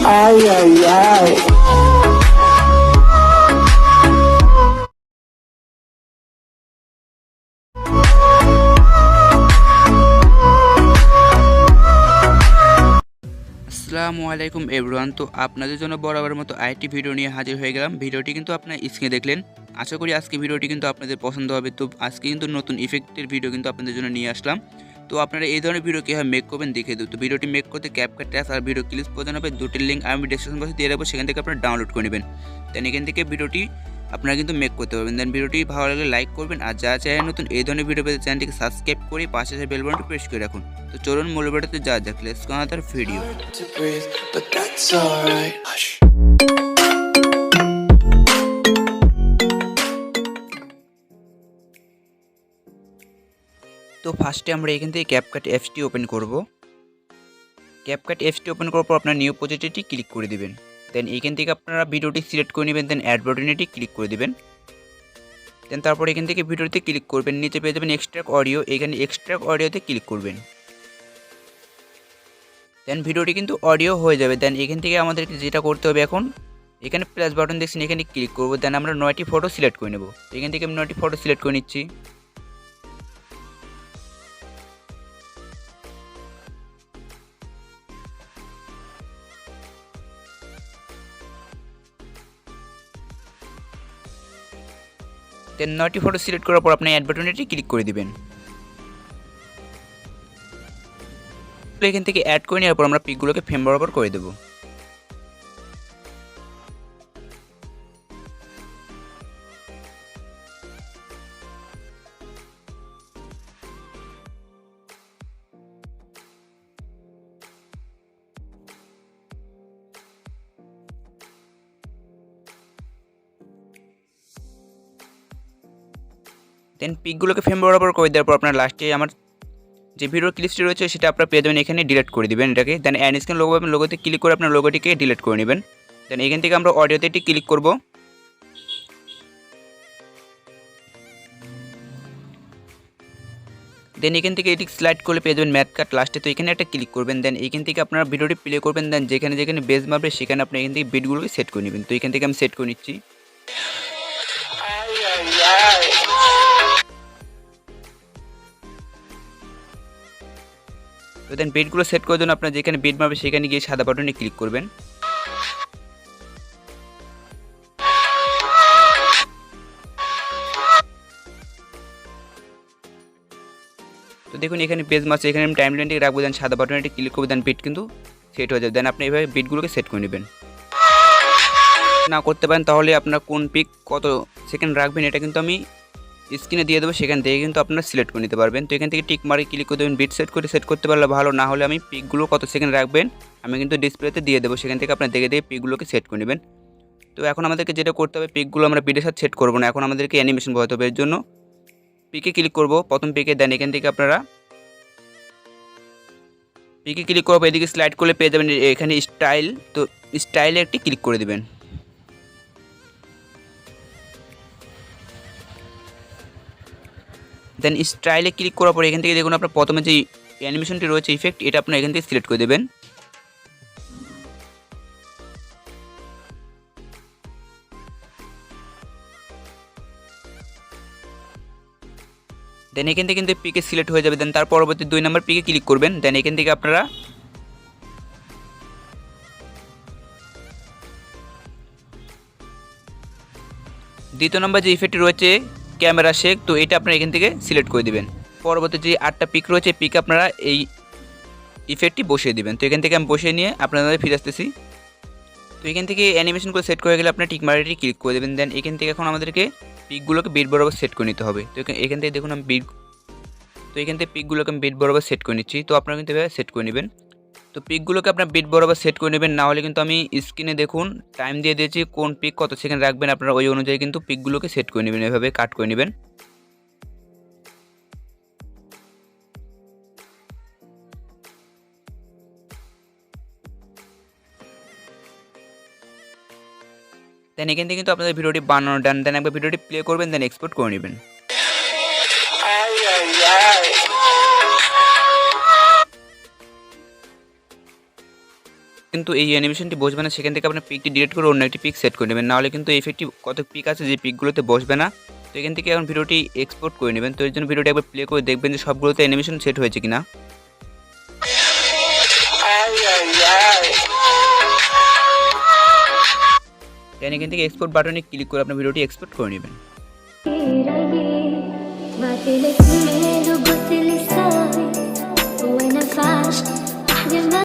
আসসালামু আলাইকুম এভরিওয়ান। তো আপনাদের জন্য বরাবরের মতো আরেকটি ভিডিও নিয়ে হাজির হয়ে গেলাম। ভিডিওটি কিন্তু আপনারা স্ক্রিনে দেখলেন। আশা করি আজকে ভিডিওটি কিন্তু আপনাদের পছন্দ হবে। তো আজকে কিন্তু নতুন ইফেক্টের ভিডিও কিন্তু আপনাদের জন্য নিয়ে আসলাম। তো আপনারা এই ধরনের ভিডিও কীভাবে মেক করবেন দেখে দেব। তো ভিডিওটি মেক করতে ক্যাপকাট ট্যাক্স আর ভিডিও ক্লিপস প্রয়োজন হবে। দুটির লিঙ্ক আমি ডেসক্রিপশন বক্সে দিয়ে রাখবো, সেখান থেকে আপনারা ডাউনলোড করে নেবেন। দেন এখান থেকে ভিডিওটি আপনারা কিন্তু মেক করতে পারবেন। দেন ভিডিওটি ভালো লাগলে লাইক করবেন, আর যারা চ্যানেল নতুন এই ধরনের ভিডিও পেতে চ্যানেলটিকে সাবস্ক্রাইব করে পাশে বেল বাটনটি প্রেস করে রাখুন। তো চলুন মূল ভিডিওতে যা যাক, লেটস গো আনাদার ভিডিও। তো ফার্স্টে আমরা এখান থেকে ক্যাপকাট অ্যাপসটি ওপেন করব। ক্যাপকাট অ্যাপসটি ওপেন করার পর আপনার নিউ প্রজেক্টটি ক্লিক করে দিবেন। দেন এখান থেকে আপনারা ভিডিওটি সিলেক্ট করে নেবেন। দেন অ্যাড বাটনটি ক্লিক করে দিবেন। দেন তারপর এখান থেকে ভিডিওতে ক্লিক করবেন, নিচে পেয়ে যাবেন এক্সট্রাক্ট অডিও, এখানে এক্সট্রাক্ট অডিওতে ক্লিক করবেন। দেন ভিডিওটি কিন্তু অডিও হয়ে যাবে। দেন এখান থেকে আমাদেরকে যেটা করতে হবে, এখন এখানে প্লাস বাটন দেখছেন, এখানে ক্লিক করব। দেন আমরা 9টি ফটো সিলেক্ট করে নেব। এখান থেকে আমি 9টি ফটো সিলেক্ট করে নিচ্ছি। দেন 9টি ফটো সিলেক্ট করার পর আপনি অ্যাড বাটনটি ক্লিক করে দিবেন। তো এখান থেকে অ্যাড করে নেওয়ার পর আমরা পিকগুলোকে ফ্রেম বরাবর করে দেবো। দেন পিকগুলোকে ফ্রেম বরাবর করে দেওয়ার পর আপনার লাস্টে আমার যে ভিডিওর ক্লিপসটি রয়েছে সেটা আপনারা পেয়ে যাবেন, এখানে ডিলিট করে দিবেন এটাকে। দেন অ্যাড স্ক্রিন লোগো পাবেন, লোগোতে ক্লিক করে আপনার লোগোটিকে ডিলিট করে নেবেন। দেন এখান থেকে আমরা অডিওতে এটি ক্লিক করব। দেন এখান থেকে এটি স্লাইড করে পেয়ে যাবেন ম্যাথ কাট লাস্টে। তো এখানে একটা ক্লিক করবেন। দেন এখান থেকে আপনারা ভিডিওটি প্লে করবেন। দেন যেখানে যেখানে বেস মারবে সেখানে আপনি এখান থেকে বিটগুলোকে সেট করে নেবেন। তো এখান থেকে আমি সেট করে নিচ্ছি। তো দেন বিটগুলো সেট করার জন্য আপনার যেখানে বিট মারবে সেখানে গিয়ে সাদা বাটনে ক্লিক করবেন। তো দেখুন এখানে পেজ মারছে, এখানে আমি টাইম লাইনটি রাখবো। দেন সাদা বাটনটি ক্লিক করবো। দেন বিট কিন্তু সেট হয়ে যাবে। দেন আপনি এইভাবে বিটগুলোকে সেট করে নেবেন। না করতে পারেন তাহলে আপনার কোন পিক কত সেকেন্ড রাখবেন এটা কিন্তু আমি স্ক্রিনে দিয়ে দেবো, সেখান থেকে কিন্তু আপনারা সিলেক্ট করে নিতে পারবেন। তো এখান থেকে টিক মারি ক্লিক করে দেবেন। বিট সেট করতে পারলে ভালো, না হলে আমি পিকগুলো কত সেকেন্ড রাখবেন আমি কিন্তু ডিসপ্লেতে দিয়ে দেবো, সেখান থেকে আপনার দেখে পিকগুলোকে সেট করে নেবেন। তো এখন আমাদেরকে যেটা করতে হবে, পিকগুলো আমরা বিটের সাথে সেট করবো না, এখন আমাদেরকে অ্যানিমেশন বসাতে হবে। এর জন্য পিকে ক্লিক করবো, প্রথম পিকে। দেন এখান থেকে আপনারা পিকে ক্লিক করবো, এদিকে স্লাইড করলে পেয়ে যাবেন এখানে স্টাইল। তো স্টাইলে একটি ক্লিক করে দেবেন। দেন স্টাইলে ক্লিক করার পর এখান থেকে দেখুন আপনার প্রথমে যে অ্যানিমেশনটি রয়েছে ইফেক্ট, এটা আপনার এখান থেকে সিলেক্ট করে দেবেন। দেন এখান থেকে কিন্তু পিকে সিলেক্ট হয়ে যাবে। দেন তার পরবর্তী 2 নম্বর পিকে ক্লিক করবেন। দেন এখান থেকে আপনারা দ্বিতীয় নম্বর যে ইফেক্টটি রয়েছে ক্যামেরা শেক, তো এটা আপনারা এখান থেকে সিলেক্ট করে দেবেন। পরবর্তী যে 8টা পিক রয়েছে পিক আপনারা এই ইফেক্টটি বসিয়ে দেবেন। তো এখান থেকে আমি বসিয়ে নিয়ে আপনাদের ফিরে আসতেছি। তো এখান থেকে অ্যানিমেশন করে সেট করে গেলে আপনার টিক মার্কটি ক্লিক করে দেবেন। দেন এখান থেকে এখন আমাদেরকে পিকগুলোকে বিট বরাবর সেট করে নিতে হবে। তো এখান থেকে দেখুন আমি এখান থেকে পিকগুলোকে আমি বিট বরাবর সেট করে নিচ্ছি। তো আপনারা কিন্তু এভাবে সেট করে নেবেন। তো পিকগুলোকে আপনার বিট বরাবর সেট করে নেবেন, না হলে কিন্তু আমি স্ক্রিনে দেখুন টাইম দিয়ে দিয়েছি, কোন পিক কত সেকেন্ড রাখবেন আপনারা ওই অনুযায়ী কিন্তু পিকগুলোকে সেট করে নেবেন, এভাবে কাট করে নেবেন। দেন এখান থেকে কিন্তু আপনাদের ভিডিওটি বানানো ডান। দেন একবার ভিডিওটি প্লে করবেন, দেন এক্সপোর্ট করে নেবেন। কিন্তু এই অ্যানিমেশনটি বসবে না, সেখান থেকে আপনার পিকটি ডিলিট করে অন্য একটি পিক সেট করে নেবেন, নাহলে কিন্তু এই ইফেক্টটি কত পিক আছে যে পিকগুলোতে বসবে না। তো এখান থেকে এখন ভিডিওটি এক্সপোর্ট করে নেবেন। তো এর জন্য ভিডিওটি একবার প্লে করে দেখবেন যে সবগুলোতে অ্যানিমেশন সেট হয়েছে কিনা। দেন এখান থেকে এক্সপোর্ট বাটনে ক্লিক করে আপনার ভিডিওটি এক্সপোর্ট করে নেবেন। ما تلك ميلو قلت لي ساوي وانا فاشل